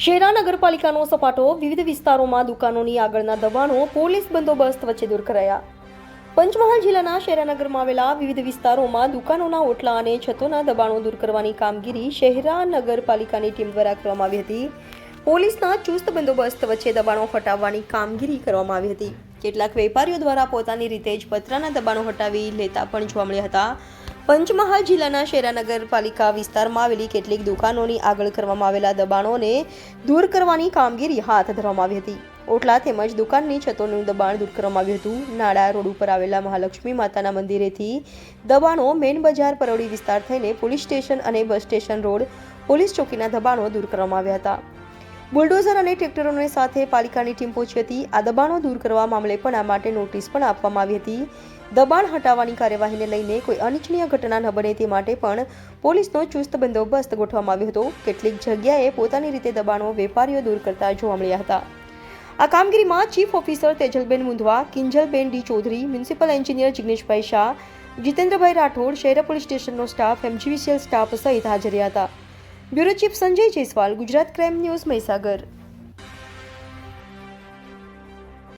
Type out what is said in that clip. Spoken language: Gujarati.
શેરા નગરપાલિકાનો સપાટો વિવિધ વિસ્તારોમાં દુકાનોની આગળના દબાણો પોલીસ બંદોબસ્ત વચ્ચે દૂર કરાયા. પંચમહાલ જિલ્લાના શેરાનગરમાં આવેલા વિવિધ વિસ્તારોમાં દુકાનોના ઓટલા અને છતોના દબાણો દૂર કરવાની કામગીરી શહેરા નગરપાલિકાની ટીમ દ્વારા કરવામાં આવી હતી. પોલીસના ચુસ્ત બંદોબસ્ત વચ્ચે દબાણો હટાવવાની કામગીરી કરવામાં આવી હતી. કેટલાક વેપારીઓ દ્વારા પોતાની રીતે જ પતરાના દબાણો હટાવી લેતા પણ જોવા મળ્યા હતા. પંચમહાલ જિલ્લાના શેરા નગરપાલિકા વિસ્તારમાં આવેલી કેટલીક દુકાનોની આગળ કરવામાં આવેલા દબાણોને દૂર કરવાની કામગીરી હાથ ધરવામાં આવી હતી. ઓટલા તેમજ દુકાનની છતોનું દબાણ દૂર કરવામાં આવ્યું હતું. નાડા રોડ ઉપર આવેલા મહાલક્ષ્મી માતાના મંદિરેથી દબાણો મેન બજાર પરોડી વિસ્તાર થઈને પોલીસ સ્ટેશન અને બસ સ્ટેશન રોડ પોલીસ ચોકીના દબાણો દૂર કરવામાં આવ્યા હતા. બુલડોઝર અને ટ્રેક્ટરોની સાથે પાલિકાની ટીમ પહોંચી હતી. આ દબાણો દૂર કરવા મામલે પણ આ માટે નોટિસ પણ આપવામાં આવી હતી. દબાણ હટાવવાની કાર્યવાહીને લઈને કોઈ અનિચ્છનીય ઘટના ન બને તે માટે પણ પોલીસનો ચુસ્ત બંદોબસ્ત ગોઠવવામાં આવ્યો હતો. કેટલીક જગ્યાએ પોતાની રીતે દબાણો વેપારીઓ દૂર કરતા જોવા મળ્યા હતા. આ કામગીરીમાં ચીફ ઓફિસર તેજલબેન મુંધવા, કિંજલબેન ડી ચૌધરી, મ્યુનિસિપલ એન્જિનિયર જિગ્નેશભાઈ શાહ, જીતેન્દ્રભાઈ રાઠોડ, શહેરા પોલીસ સ્ટેશનનો સ્ટાફ, એમજીવીસીએલ સ્ટાફ સહિત હાજર રહ્યા હતા. Bureau chief Sanjay Jaiswal, Gujarat crime news, Mahisagar.